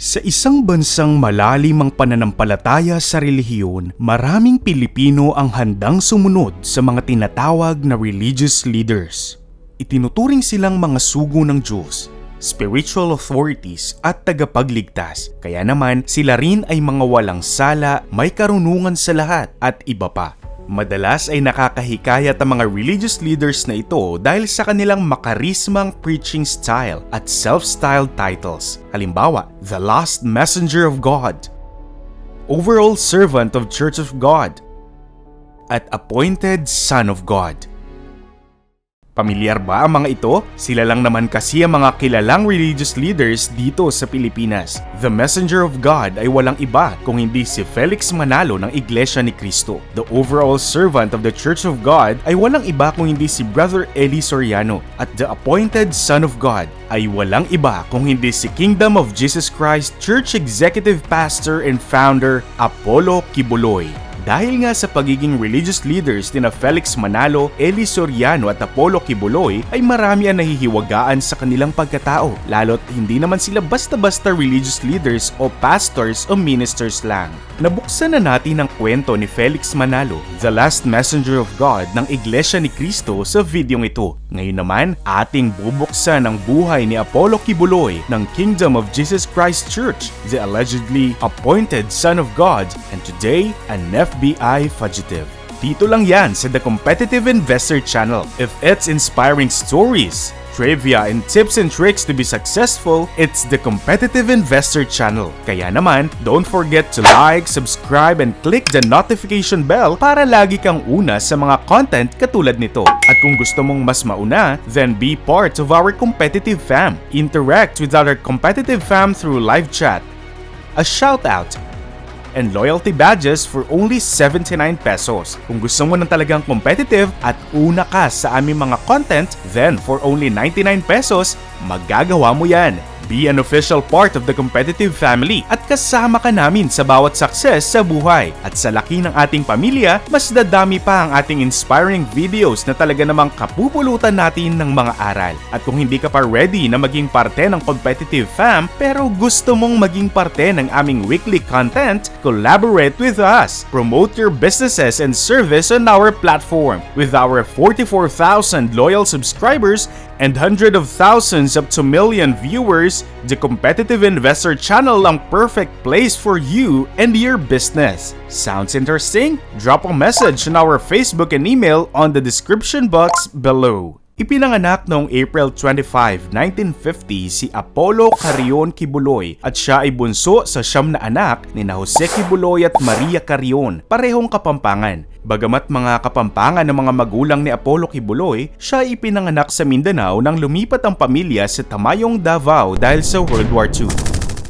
Sa isang bansang malalim ang pananampalataya sa relihiyon, maraming Pilipino ang handang sumunod sa mga tinatawag na religious leaders. Itinuturing silang mga sugo ng Diyos, spiritual authorities at tagapagligtas. Kaya naman sila rin ay mga walang sala, may karunungan sa lahat at iba pa. Madalas ay nakakahikayat ang mga religious leaders na ito dahil sa kanilang makarismang preaching style at self-styled titles. Halimbawa, The Last Messenger of God, Overall Servant of Church of God, at Appointed Son of God. Pamilyar ba ang mga ito? Sila lang naman kasi ang mga kilalang religious leaders dito sa Pilipinas. The Messenger of God ay walang iba kung hindi si Felix Manalo ng Iglesia ni Cristo. The Overall Servant of the Church of God ay walang iba kung hindi si Brother Eli Soriano. At the Appointed Son of God ay walang iba kung hindi si Kingdom of Jesus Christ Church Executive Pastor and Founder Apollo Kibuloy. Dahil nga sa pagiging religious leaders nina Felix Manalo, Eli Soriano at Apollo Kibuloy ay marami ang nahihiwagaan sa kanilang pagkatao, lalo't hindi naman sila basta-basta religious leaders o pastors o ministers lang. Nabuksan na natin ang kwento ni Felix Manalo, The Last Messenger of God ng Iglesia ni Cristo sa videong ito. Ngayon naman, ating bubuksan ang buhay ni Apollo Kibuloy ng Kingdom of Jesus Christ Church, the allegedly appointed Son of God, and today, an FBI fugitive. Dito lang yan sa The Competitive Investor Channel. If it's inspiring stories, trivia, and tips and tricks to be successful, it's The Competitive Investor Channel. Kaya naman, don't forget to like, subscribe, and click the notification bell para lagi kang una sa mga content katulad nito. At kung gusto mong mas mauna, then be part of our competitive fam. Interact with our competitive fam through live chat, a shoutout, and loyalty badges for only 79 pesos. Kung gusto mo ng talagang competitive at una ka sa aming mga content, then for only 99 pesos, magagawa mo yan. Be an official part of the competitive family at kasama ka namin sa bawat success sa buhay. At sa laki ng ating pamilya, mas dadami pa ang ating inspiring videos na talaga namang kapupulutan natin ng mga aral. At kung hindi ka pa ready na maging parte ng competitive fam pero gusto mong maging parte ng aming weekly content, collaborate with us. Promote your businesses and service on our platform. With our 44,000 loyal subscribers and hundreds of thousands up to million viewers, the Competitive Investor Channel ang perfect place for you and your business. Sounds interesting? Drop a message on our Facebook and email on the description box below. Ipinanganak noong April 25, 1950 si Apollo Carrion Kibuloy at siya ay bunso sa 9 na anak ni Jose Kibuloy at Maria Carrion, parehong Kapampangan. Bagamat mga Kapampangan ng mga magulang ni Apollo Kibuloy, siya ay ipinanganak sa Mindanao nang lumipat ang pamilya sa Tamayong, Davao dahil sa World War II.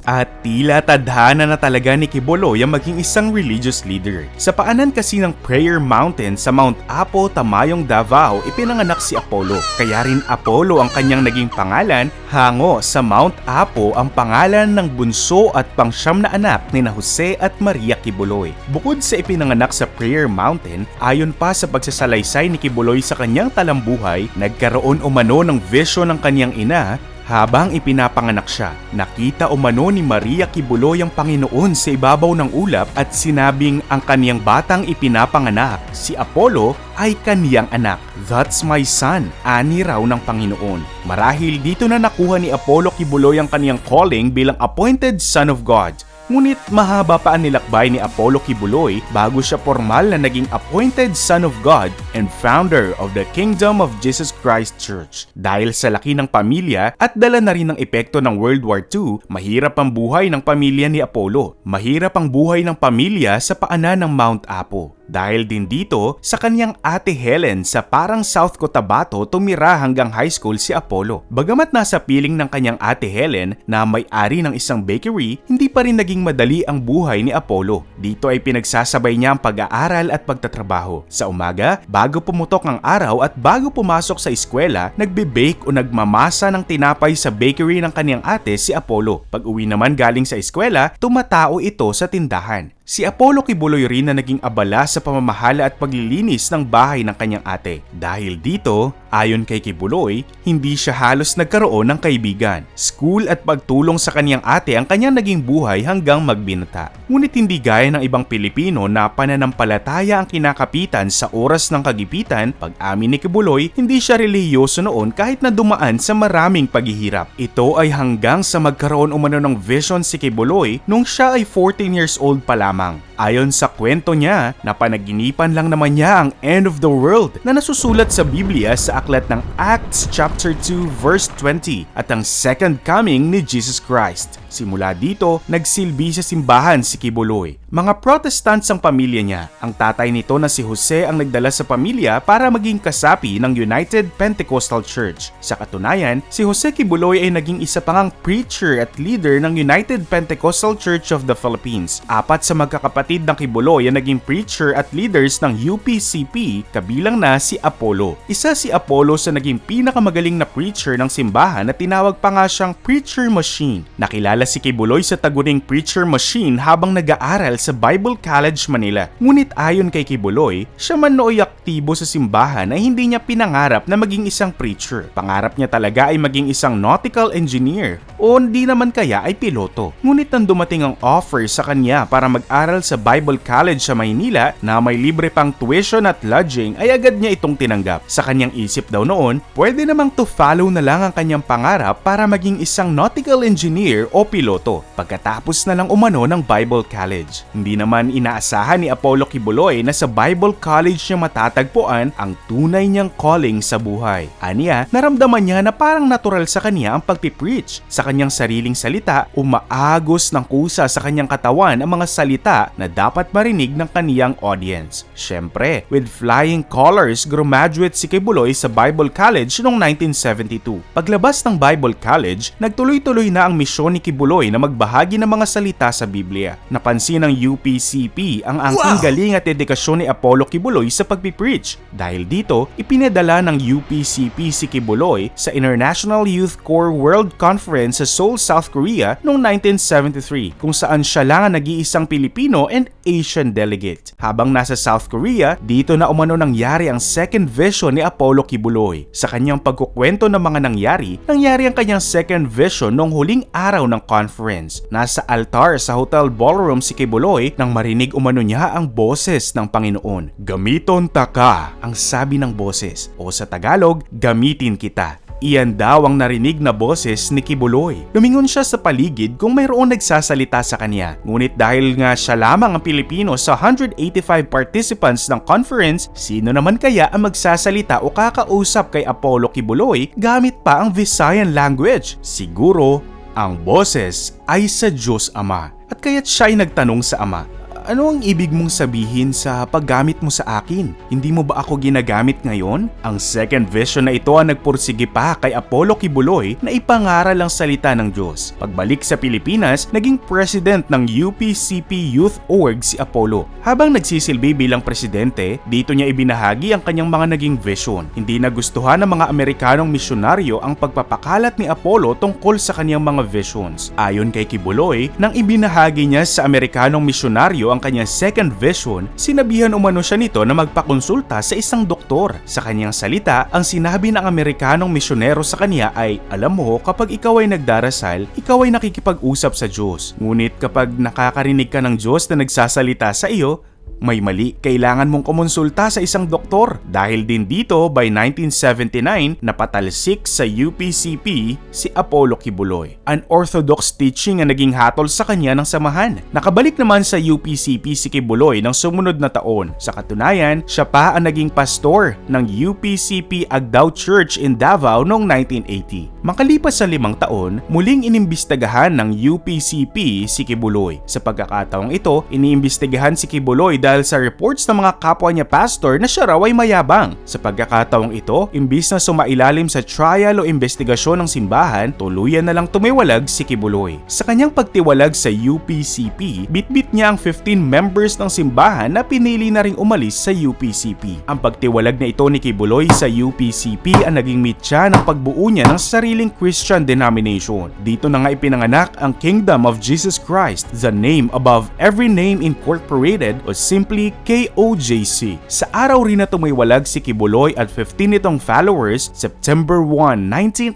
At tila tadhana na talaga ni Kibuloy ang maging isang religious leader. Sa paanan kasi ng Prayer Mountain sa Mount Apo, Tamayong, Davao, ipinanganak si Apollo. Kaya rin Apollo ang kanyang naging pangalan, hango sa Mount Apo ang pangalan ng bunso at pang-9 na anak ni Jose at Maria Kibuloy. Bukod sa ipinanganak sa Prayer Mountain, ayon pa sa pagsasalaysay ni Kibuloy sa kanyang talambuhay, nagkaroon umano ng vision ng kanyang ina. Habang ipinapanganak siya, nakita umano ni Maria Kibuloy ang Panginoon sa ibabaw ng ulap at sinabing ang kaniyang batang ipinapanganak, si Apollo, ay kaniyang anak. That's my son, ani raw ng Panginoon. Marahil dito na nakuha ni Apollo Kibuloy ang kaniyang calling bilang Appointed Son of God. Ngunit mahaba pa ang nilakbay ni Apollo Kibuloy bago siya formal na naging Appointed Son of God and Founder of the Kingdom of Jesus Christ Church. Dahil sa laki ng pamilya at dala na rin ng epekto ng World War II, mahirap ang buhay ng pamilya ni Apollo. Mahirap ang buhay ng pamilya sa paanan ng Mount Apo. Dahil din dito, sa kanyang ate Helen sa parang South Cotabato tumira hanggang high school si Apollo. Bagamat nasa piling ng kanyang ate Helen na may-ari ng isang bakery, hindi pa rin naging madali ang buhay ni Apollo. Dito ay pinagsasabay niya ang pag-aaral at pagtatrabaho. Sa umaga, bago pumutok ang araw at bago pumasok sa eskwela, nagbe-bake o nagmamasa ng tinapay sa bakery ng kanyang ate si Apollo. Pag uwi naman galing sa eskwela, tumatao ito sa tindahan. Si Apollo Kibuloy rin na naging abala sa pamamahala at paglilinis ng bahay ng kanyang ate. Dahil dito, ayon kay Kibuloy, hindi siya halos nagkaroon ng kaibigan. School at pagtulong sa kanyang ate ang kanyang naging buhay hanggang magbinata. Ngunit hindi gaya ng ibang Pilipino na pananampalataya ang kinakapitan sa oras ng kagipitan, pag-amin ni Kibuloy, hindi siya relihiyoso noon kahit na dumaan sa maraming paghihirap. Ito ay hanggang sa magkaroon umano ng vision si Kibuloy nung siya ay 14 years old pa lamang. Ayon sa kwento niya, napanaginipan lang naman niya ang end of the world na nasusulat sa Biblia sa aklat ng Acts chapter 2 verse 20 at ang second coming ni Jesus Christ. Simula dito, nagsilbi sa simbahan si Kibuloy. Mga Protestants ang pamilya niya. Ang tatay nito na si Jose ang nagdala sa pamilya para maging kasapi ng United Pentecostal Church. Sa katunayan, si Jose Kibuloy ay naging isa pang preacher at leader ng United Pentecostal Church of the Philippines. 4 sa magkakapatid ng Kibuloy ay naging preacher at leaders ng UPCP, kabilang na si Apollo. Isa si Apollo sa naging pinakamagaling na preacher ng simbahan na tinawag pa nga siyang Preacher Machine. Nakilala si Kibuloy sa taguning Preacher Machine habang nag-aaral sa Bible College Manila. Ngunit ayon kay Kibuloy, siya man nooy aktibo sa simbahan ay hindi niya pinangarap na maging isang preacher. Pangarap niya talaga ay maging isang nautical engineer o hindi naman kaya ay piloto. Ngunit nang dumating ang offer sa kanya para mag-aral sa Bible College sa Maynila na may libre pang tuition at lodging ay agad niya itong tinanggap. Sa kanyang isip daw noon, pwede namang to follow na lang ang kanyang pangarap para maging isang nautical engineer o piloto pagkatapos na lang umano ng Bible College. Hindi naman inaasahan ni Apollo Kibuloy na sa Bible College niya matatagpuan ang tunay niyang calling sa buhay. Aniya, naramdaman niya na parang natural sa kanya ang pagpipreach. Sa kanyang sariling salita, umaagos ng kusa sa kanyang katawan ang mga salita na dapat marinig ng kaniyang audience. Siyempre, with flying colors, graduate si Kibuloy sa Bible College noong 1972. Paglabas ng Bible College, nagtuloy-tuloy na ang misyon ni Kibuloy na magbahagi ng mga salita sa Biblia. Napansin ng UPCP ang angking galing at dedikasyon ni Apollo Kibuloy sa pagpipreach. Dahil dito, ipinadala ng UPCP si Kibuloy sa International Youth Corps World Conference sa Seoul, South Korea noong 1973, kung saan siya lang ang nag-iisang Pilipino and Asian delegate. Habang nasa South Korea, dito na umano nangyari ang second vision ni Apollo Kibuloy. Sa kanyang pagkukwento ng mga nangyari ang kanyang second vision noong huling araw ng conference. Nasa altar sa Hotel Ballroom si Kibuloy nang marinig umano niya ang boses ng Panginoon. Gamiton taka, ang sabi ng boses, o sa Tagalog, gamitin kita. Iyan daw ang narinig na boses ni Kibuloy. Lumingon siya sa paligid kung mayroong nagsasalita sa kanya. Ngunit dahil nga siya lamang ang Pilipino sa 185 participants ng conference, sino naman kaya ang magsasalita o kakausap kay Apollo Kibuloy gamit pa ang Visayan language? Siguro, ang boses ay sa Diyos Ama. At kaya't siya ay nagtanong sa Ama, ano ang ibig mong sabihin sa paggamit mo sa akin? Hindi mo ba ako ginagamit ngayon? Ang second vision na ito ang nagpursige pa kay Apollo Kibuloy na ipangaral ang salita ng Diyos. Pagbalik sa Pilipinas, naging president ng UPCP Youth Org si Apollo. Habang nagsisilbi bilang presidente, dito niya ibinahagi ang kanyang mga naging vision. Hindi nagustuhan ng mga Amerikanong misyonaryo ang pagpapakalat ni Apollo tungkol sa kanyang mga visions. Ayon kay Kibuloy, nang ibinahagi niya sa Amerikanong misyonaryo ang kanyang second vision, sinabihan umano siya nito na magpakonsulta sa isang doktor. Sa kanyang salita, ang sinabi ng Amerikanong misyonero sa kanya ay, alam mo, kapag ikaw ay nagdarasal, ikaw ay nakikipag-usap sa Diyos. Ngunit kapag nakakarinig ka ng Diyos na nagsasalita sa iyo, may mali. Kailangan mong kumonsulta sa isang doktor. Dahil din dito, by 1979, napatalsik sa UPCP si Apollo Kibuloy. Unorthodox teaching ang naging hatol sa kanya ng samahan. Nakabalik naman sa UPCP si Kibuloy ng sumunod na taon. Sa katunayan, siya pa ang naging pastor ng UPCP Agdao Church in Davao noong 1980. Makalipas sa 5 taon, muling inimbestagahan ng UPCP si Kibuloy. Sa pagkakataong ito, iniimbestigahan si Kibuloy dahil dahil sa reports ng mga kapwa niya pastor na siya raw ay mayabang. Sa pagkakataong ito, imbis na sumailalim sa trial o investigasyon ng simbahan, tuluyan na lang tumiwalag si Kibuloy. Sa kanyang pagtiwalag sa UPCP, bitbit niya ang 15 members ng simbahan na pinili na ring umalis sa UPCP. Ang pagtiwalag na ito ni Kibuloy sa UPCP ang naging mitya ng pagbuo niya ng sariling Christian denomination. Dito na nga ipinanganak ang Kingdom of Jesus Christ, the name above every name incorporated o simply KOJC. Sa araw rin na tumiwalag si Kibuloy at 15 nitong followers, September 1,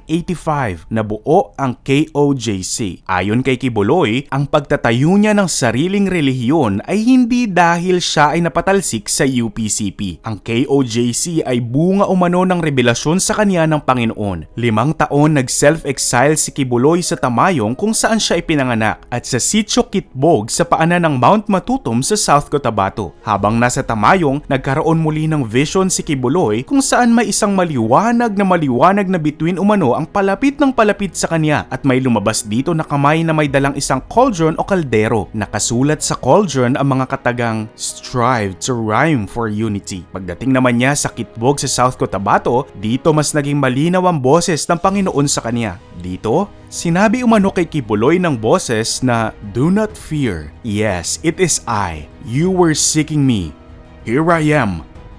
1985, nabuo ang KOJC. Ayon kay Kibuloy, ang pagtatayo niya ng sariling relihiyon ay hindi dahil siya ay napatalsik sa UPCP. Ang KOJC ay bunga umano ng revelasyon sa kanya ng Panginoon. 5 taon nag-self-exile si Kibuloy sa Tamayong kung saan siya ipinanganak at sa Sitio Kitbog sa paanan ng Mount Matutom sa South Cotabato. Habang nasa Tamayong, nagkaroon muli ng vision si Kibuloy kung saan may isang maliwanag na bituin umano ang palapit ng palapit sa kanya at may lumabas dito na kamay na may dalang isang cauldron o kaldero. Nakasulat sa cauldron ang mga katagang "Strive to rhyme for unity." Pagdating naman niya sa Kitbog sa South Cotabato, dito mas naging malinaw ang boses ng Panginoon sa kanya. Dito, sinabi umano kay Kibuloy ng boses na, "Do not fear. Yes, it is I. You were seeking me. Here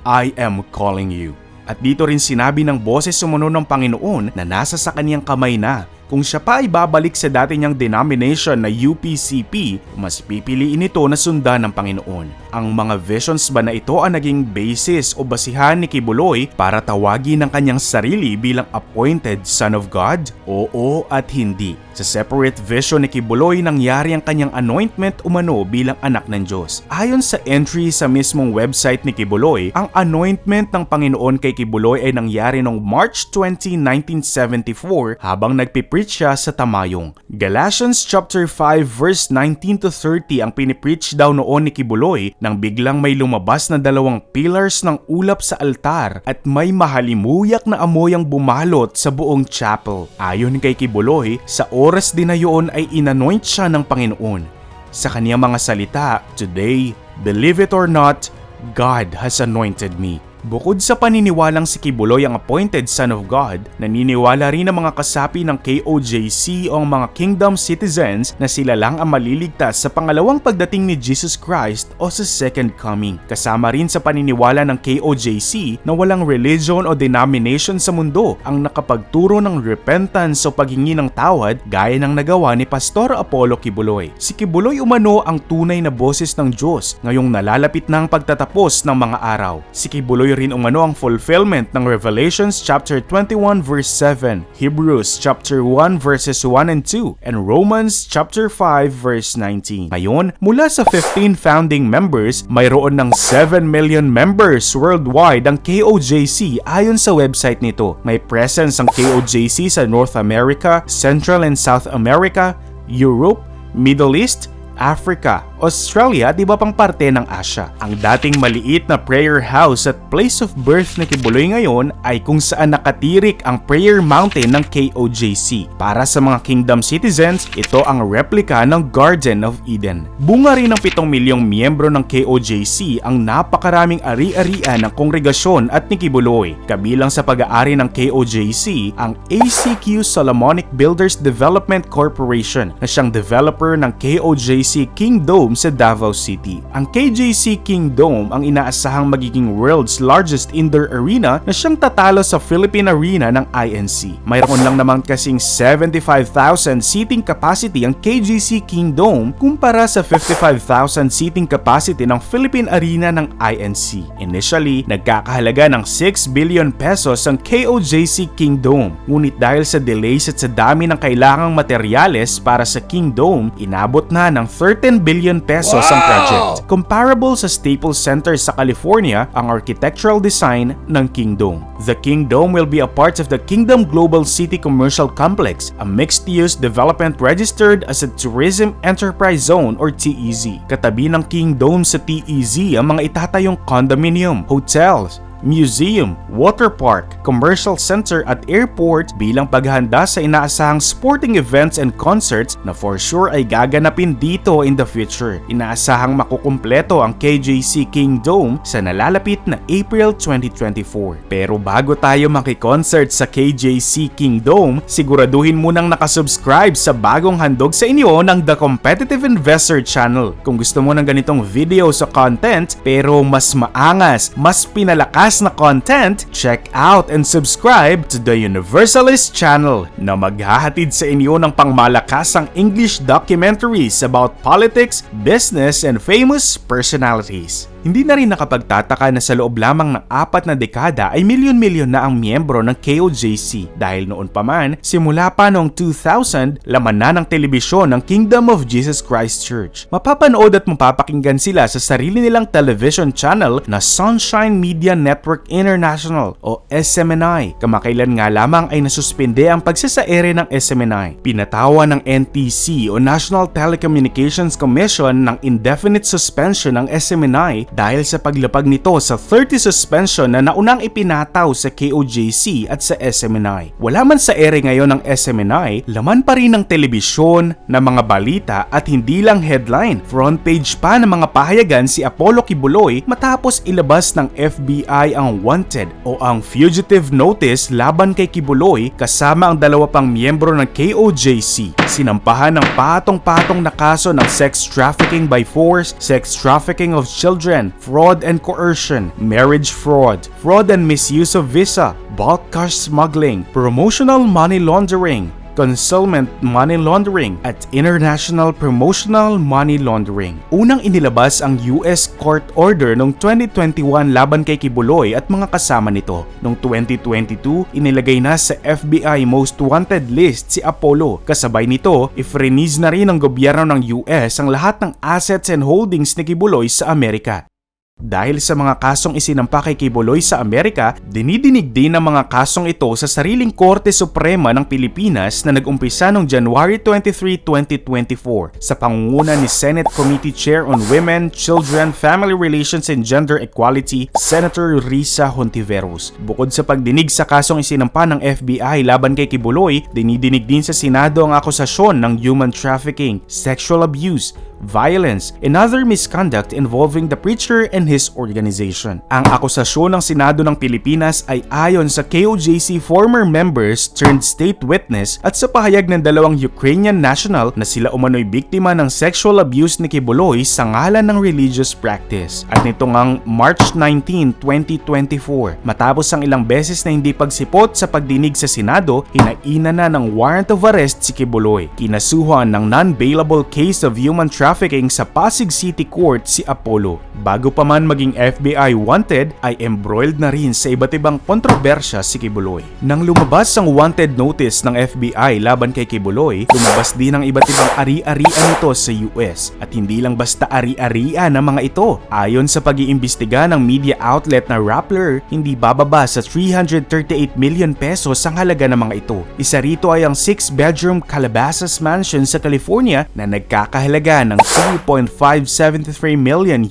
I am calling you." At dito rin sinabi ng boses sumunod ng Panginoon na nasa sa kaniyang kamay na kung siya pa ay babalik sa dati niyang denomination na UPCP, mas pipiliin ito na sundan ng Panginoon. Ang mga visions ba na ito ang naging basis o basihan ni Kibuloy para tawagin ang kanyang sarili bilang appointed son of God? Oo at hindi. Sa separate vision ni Kibuloy, nangyari ang kanyang anointment umano bilang anak ng Diyos. Ayon sa entry sa mismong website ni Kibuloy, ang anointment ng Panginoon kay Kibuloy ay nangyari noong March 20, 1974 habang nagpipreach siya sa Tamayong. Galatians chapter 5 verse 19 to 30 ang pinipreach daw noon ni Kibuloy nang biglang may lumabas na 2 pillars ng ulap sa altar at may mahalimuyak na amoy ang bumalot sa buong chapel. Ayon kay Kibuloy, sa oras din na yun ay inanoint siya ng Panginoon. Sa kaniyang mga salita, "Today, believe it or not, God has anointed me." Bukod sa paniniwalang si Kibuloy ang appointed son of God, naniniwala rin ang mga kasapi ng KOJC o ang mga kingdom citizens na sila lang ang maliligtas sa pangalawang pagdating ni Jesus Christ o sa second coming. Kasama rin sa paniniwala ng KOJC na walang religion o denomination sa mundo ang nakapagturo ng repentance o paghingi ng tawad gaya ng nagawa ni Pastor Apollo Kibuloy. Si Kibuloy umano ang tunay na boses ng Diyos ngayong nalalapit na ang pagtatapos ng mga araw. Si Kibuloy rin umano ang fulfillment ng Revelations chapter 21 verse 7, Hebrews chapter 1 verses 1 and 2, and Romans chapter 5 verse 19. Ngayon, mula sa 15 founding members, mayroon ng 7 million members worldwide ang KOJC ayon sa website nito. May presence ang KOJC sa North America, Central and South America, Europe, Middle East, Africa, Australia at iba pang parte ng Asia. Ang dating maliit na prayer house at place of birth ni Kibuloy ngayon ay kung saan nakatirik ang prayer mountain ng KOJC. Para sa mga kingdom citizens, ito ang replika ng Garden of Eden. Bunga rin ng 7 milyong miyembro ng KOJC ang napakaraming ari-arian ng kongregasyon at ni Kibuloy. Kabilang sa pag-aari ng KOJC ang ACQ Solomonic Builders Development Corporation na siyang developer ng KOJC Kingdom sa Davao City. Ang KJC Kingdom ang inaasahang magiging world's largest indoor arena na siyang tatalo sa Philippine Arena ng INC. Mayroon lang naman kasing 75,000 seating capacity ang KJC Kingdom kumpara sa 55,000 seating capacity ng Philippine Arena ng INC. Initially, nagkakahalaga ng 6 billion pesos ang KOJC Kingdom. Ngunit dahil sa delays at sa dami ng kailangang materyales para sa Kingdom, inabot na ng 13 billion pesos ang project. Comparable sa Staples Center sa California ang architectural design ng Kingdom. The Kingdom will be a part of the Kingdom Global City Commercial Complex, a mixed-use development registered as a Tourism Enterprise Zone or TEZ. Katabi ng Kingdom sa TEZ ang mga itatayong condominium, hotels, museum, water park, commercial center at airport bilang paghahanda sa inaasahang sporting events and concerts na for sure ay gaganapin dito in the future. Inaasahang makukumpleto ang KJC King Dome sa nalalapit na April 2024. Pero bago tayo makikonsert sa KJC King Dome, siguraduhin munang nakasubscribe sa bagong handog sa inyo ng The Competitive Investor Channel. Kung gusto mo ng ganitong video sa content pero mas maangas, mas pinalakas na content, check out and subscribe to the Universalist Channel na maghahatid sa inyo ng pangmalakasang English documentaries about politics, business, and famous personalities. Hindi na rin nakapagtataka na sa loob lamang ng 4 na dekada ay milyon-milyon na ang miyembro ng KOJC dahil noon pa man, simula pa noong 2000, laman na ng telebisyon ng Kingdom of Jesus Christ Church. Mapapanood at mapapakinggan sila sa sarili nilang television channel na Sunshine Media Network International o SMNI. Kamakailan nga lamang ay nasuspende ang pagsasaere ng SMNI. Pinatawa ng NTC o National Telecommunications Commission ng indefinite suspension ng SMNI dahil sa paglapag nito sa 30 suspension na naunang ipinataw sa KOJC at sa SMNI. Wala man sa ere ngayon ng SMNI, laman pa rin ng telebisyon, ng mga balita at hindi lang headline. Front page pa ng mga pahayagan si Apollo Kibuloy matapos ilabas ng FBI ang wanted o ang fugitive notice laban kay Kibuloy kasama ang 2 pang miyembro ng KOJC. Sinampahan ng patong-patong na kaso ng sex trafficking by force, sex trafficking of children, fraud and coercion, marriage fraud, fraud and misuse of visa, bulk cash smuggling, promotional money laundering, concealment money laundering, at international promotional money laundering. Unang inilabas ang US court order noong 2021 laban kay Kibuloy at mga kasama nito. Noong 2022, inilagay na sa FBI Most Wanted list si Apollo. Kasabay nito, i-freeze na rin ng gobyerno ng US ang lahat ng assets and holdings ni Kibuloy sa Amerika. Dahil sa mga kasong isinampa kay Kibuloy sa Amerika, dinidinig din ang mga kasong ito sa sariling Korte Suprema ng Pilipinas na nag-umpisa noong January 23, 2024 sa pangunguna ni Senate Committee Chair on Women, Children, Family Relations and Gender Equality, Senator Risa Hontiveros. Bukod sa pagdinig sa kasong isinampa ng FBI laban kay Kibuloy, dinidinig din sa Senado ang akusasyon ng human trafficking, sexual abuse, violence, and other misconduct involving the preacher and his organization. Ang akusasyon ng Senado ng Pilipinas ay ayon sa KOJC former members turned state witness at sa pahayag ng 2 Ukrainian national na sila umano'y biktima ng sexual abuse ni Kibuloy sa ngalan ng religious practice. At nito ngang March 19, 2024, matapos ang ilang beses na hindi pagsipot sa pagdinig sa Senado, hinaina na ng warrant of arrest si Kibuloy. Kinasuhan ng non-bailable case of human trafficking sa Pasig City Court si Apollo. Bago pa man maging FBI wanted, ay embroiled na rin sa iba't ibang kontrobersya si Kibuloy. Nang lumabas ang wanted notice ng FBI laban kay Kibuloy, lumabas din ang iba't ibang ari-arian nito sa US. At hindi lang basta ari-arian ang mga ito. Ayon sa pag-iimbestiga ng media outlet na Rappler, hindi bababa sa 338 million pesos ang halaga ng mga ito. Isa rito ay ang 6-bedroom Calabasas Mansion sa California na nagkakahalaga ng $3.573 million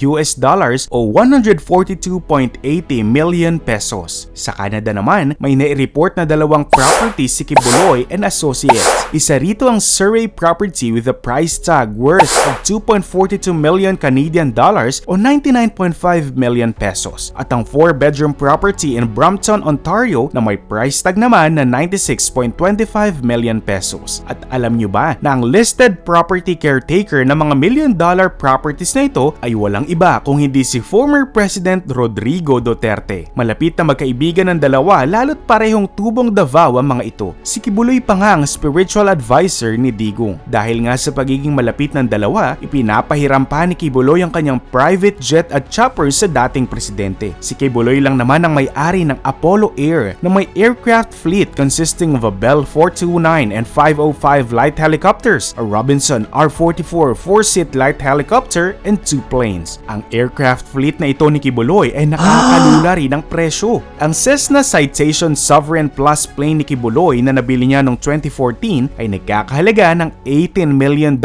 o 142.80 million pesos. Sa Canada naman, may nai-report na 2 properties si Kibuloy and Associates. Isa rito ang Surrey property with a price tag worth of 2.42 million Canadian dollars o 99.5 million pesos. At ang 4-bedroom property in Brampton, Ontario na may price tag naman na 96.25 million pesos. At alam nyo ba na ang listed property caretaker ng mga million-dollar properties na ito ay walang iba kung hindi si former President Rodrigo Duterte. Malapit na magkaibigan ng dalawa lalo't parehong tubong Davao ang mga ito. Si Kibuloy pa nga ang spiritual advisor ni Digong. Dahil nga sa pagiging malapit ng dalawa, ipinapahiram pa ni Kibuloy ang kanyang private jet at chopper sa dating presidente. Si Kibuloy lang naman ang may-ari ng Apollo Air na may aircraft fleet consisting of a Bell 429 and 505 light helicopters, a Robinson R-44 4 4-seat light helicopter, and 2 planes. Ang aircraft fleet na ito ni Kibuloy ay nakakalula rin ng presyo. Ang Cessna Citation Sovereign Plus plane ni Kibuloy na nabili niya noong 2014 ay nagkakahalaga ng $18 million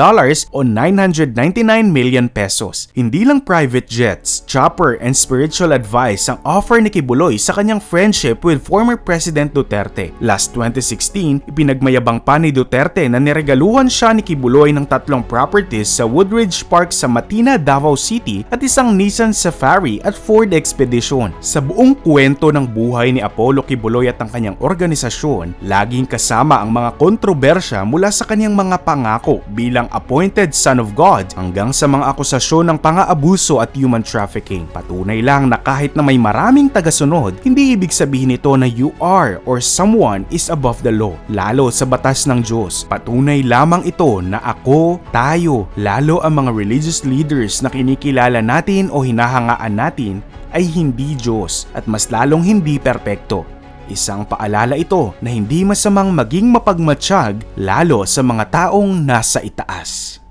o 999 million pesos. Hindi lang private jets, chopper, and spiritual advice ang offer ni Kibuloy sa kanyang friendship with former President Duterte. Last 2016, ipinagmayabang pa ni Duterte na niregaluhan siya ni Kibuloy ng 3 properties sa Woodridge Park sa Matina, Davao City at isang Nissan Safari at Ford Expedition. Sa buong kwento ng buhay ni Apollo Kibuloy at ang kanyang organisasyon, laging kasama ang mga kontrobersya mula sa kanyang mga pangako bilang appointed son of God hanggang sa mga akusasyon ng pang-aabuso at human trafficking. Patunay lang na kahit na may maraming tagasunod, hindi ibig sabihin nito na you are or someone is above the law, lalo sa batas ng Diyos. Patunay lamang ito na ako, tayo, lalo ang mga religious leaders na kinikilala natin o hinahangaan natin ay hindi Diyos at mas lalong hindi perpekto. Isang paalala ito na hindi masamang maging mapagmatsyag lalo sa mga taong nasa itaas.